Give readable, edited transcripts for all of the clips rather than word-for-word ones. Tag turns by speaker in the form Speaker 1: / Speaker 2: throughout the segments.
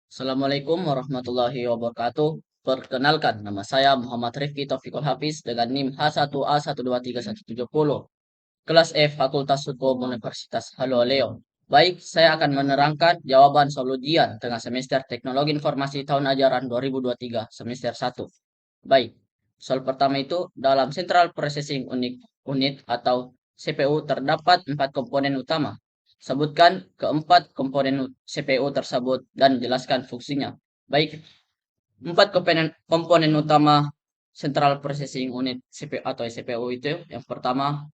Speaker 1: Assalamualaikum warahmatullahi wabarakatuh. Perkenalkan, nama saya Muhammad Rifki Taufikul Hafiz dengan NIM H1A1231170. Kelas F Fakultas Hukum Universitas Haloleo. Baik, saya akan menerangkan jawaban soal ujian tengah semester Teknologi Informasi tahun ajaran 2023 semester 1. Baik, soal pertama itu dalam Central Processing Unit atau CPU terdapat 4 komponen utama. Sebutkan keempat komponen CPU tersebut dan jelaskan fungsinya. Baik, 4 komponen utama Central Processing Unit CPU atau CPU itu yang pertama,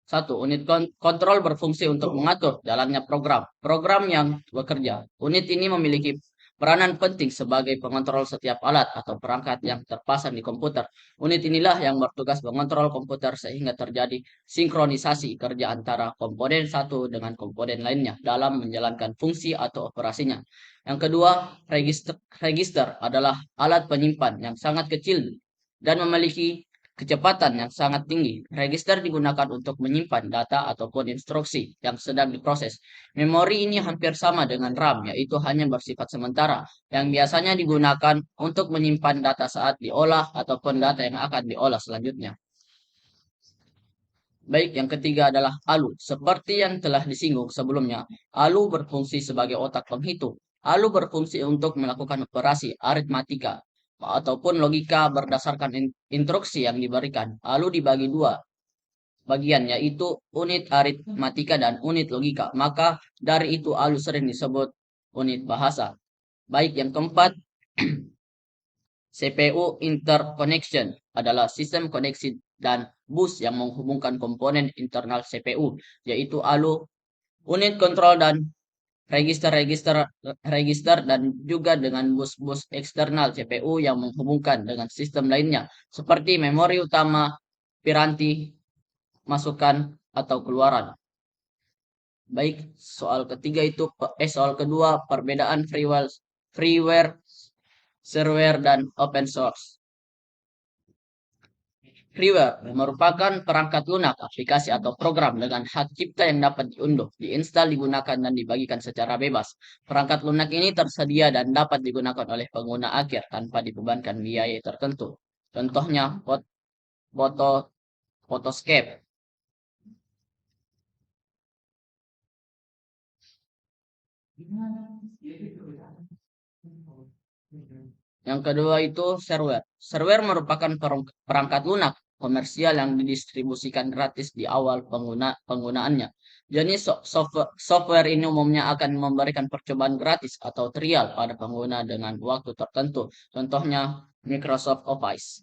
Speaker 1: satu, unit kontrol berfungsi untuk mengatur jalannya program. Program yang bekerja. Unit ini memiliki peranan penting sebagai pengontrol setiap alat atau perangkat yang terpasang di komputer. Unit inilah yang bertugas mengontrol komputer sehingga terjadi sinkronisasi kerja antara komponen satu dengan komponen lainnya dalam menjalankan fungsi atau operasinya. Yang kedua, register adalah alat penyimpan yang sangat kecil dan memiliki kecepatan yang sangat tinggi. Register digunakan untuk menyimpan data ataupun instruksi yang sedang diproses. Memori ini hampir sama dengan RAM, yaitu hanya bersifat sementara, yang biasanya digunakan untuk menyimpan data saat diolah ataupun data yang akan diolah selanjutnya. Baik, yang ketiga adalah ALU. Seperti yang telah disinggung sebelumnya, ALU berfungsi sebagai otak penghitung. ALU berfungsi untuk melakukan operasi aritmatika ataupun logika berdasarkan instruksi yang diberikan. ALU dibagi dua bagian, yaitu unit aritmatika dan unit logika. Maka dari itu ALU sering disebut unit bahasa. Baik, yang keempat, CPU interconnection adalah sistem koneksi dan bus yang menghubungkan komponen internal CPU, yaitu ALU, unit kontrol dan register dan juga dengan bus-bus eksternal CPU yang menghubungkan dengan sistem lainnya seperti memori utama, piranti, masukan atau keluaran. Baik, soal kedua, perbedaan freeware, shareware dan open source. Freeware merupakan perangkat lunak, aplikasi atau program dengan hak cipta yang dapat diunduh, diinstal, digunakan, dan dibagikan secara bebas. Perangkat lunak ini tersedia dan dapat digunakan oleh pengguna akhir tanpa dibebankan biaya tertentu. Contohnya, foto, Photoscape. Yang kedua itu shareware. Shareware merupakan perangkat lunak komersial yang didistribusikan gratis di awal penggunaannya. Jadi software ini umumnya akan memberikan percobaan gratis atau trial pada pengguna dengan waktu tertentu. Contohnya Microsoft Office.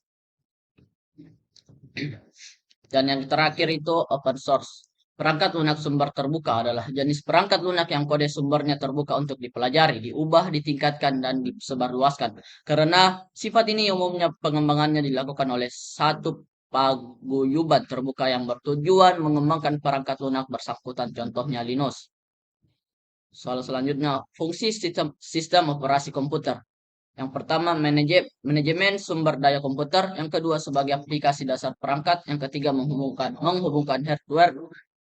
Speaker 1: Dan yang terakhir itu open source. Perangkat lunak sumber terbuka adalah jenis perangkat lunak yang kode sumbernya terbuka untuk dipelajari, diubah, ditingkatkan, dan disebarluaskan. Karena sifat ini umumnya pengembangannya dilakukan oleh satu paguyuban terbuka yang bertujuan mengembangkan perangkat lunak bersangkutan, contohnya Linux. Soal selanjutnya, fungsi sistem operasi komputer. Yang pertama, manajemen sumber daya komputer. Yang kedua, sebagai aplikasi dasar perangkat. Yang ketiga, menghubungkan hardware.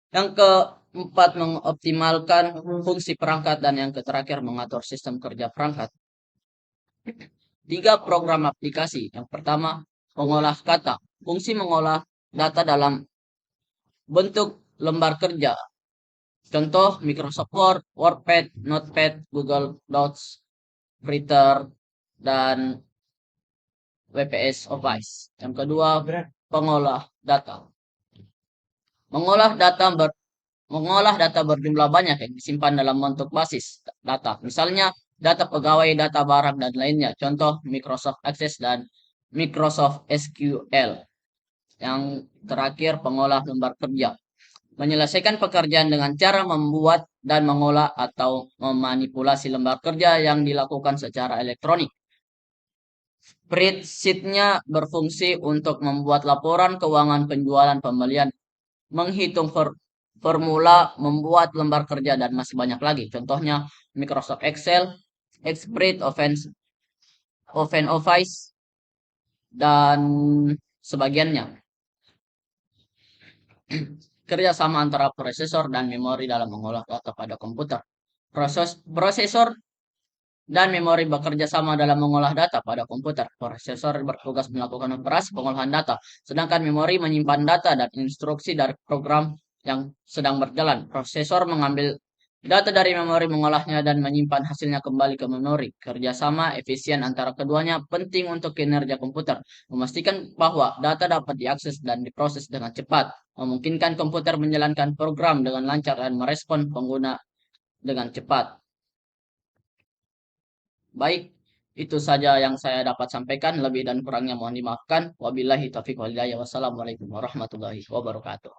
Speaker 1: Yang keempat, mengoptimalkan fungsi perangkat. Dan yang terakhir, mengatur sistem kerja perangkat. 3 program aplikasi. Yang pertama, mengolah kata. Fungsi mengolah data dalam bentuk lembar kerja. Contoh, Microsoft Word, WordPad, Notepad, Google Docs, Printer, dan WPS Office. Yang kedua, pengolah data. Mengolah data berjumlah banyak yang disimpan dalam bentuk basis data. Misalnya, data pegawai, data barang, dan lainnya. Contoh, Microsoft Access dan Microsoft SQL. Yang terakhir, pengolah lembar kerja. Menyelesaikan pekerjaan dengan cara membuat dan mengolah atau memanipulasi lembar kerja yang dilakukan secara elektronik. Spreadsheet-nya berfungsi untuk membuat laporan keuangan penjualan pembelian, menghitung formula, membuat lembar kerja, dan masih banyak lagi. Contohnya Microsoft Excel, Xspread, OpenOffice, dan sebagiannya. Kerjasama antara prosesor dan memori dalam mengolah data pada komputer. Prosesor dan memori bekerja sama dalam mengolah data pada komputer. Prosesor bertugas melakukan operasi pengolahan data, sedangkan memori menyimpan data dan instruksi dari program yang sedang berjalan. Prosesor mengambil data dari memori, mengolahnya, dan menyimpan hasilnya kembali ke memori. Kerjasama efisien antara keduanya penting untuk kinerja komputer, memastikan bahwa data dapat diakses dan diproses dengan cepat, memungkinkan komputer menjalankan program dengan lancar dan merespon pengguna dengan cepat. Baik, itu saja yang saya dapat sampaikan. Lebih dan kurangnya mohon dimaafkan. Wabillahi taufiq wal hidayah. Wassalamualaikum warahmatullahi wabarakatuh.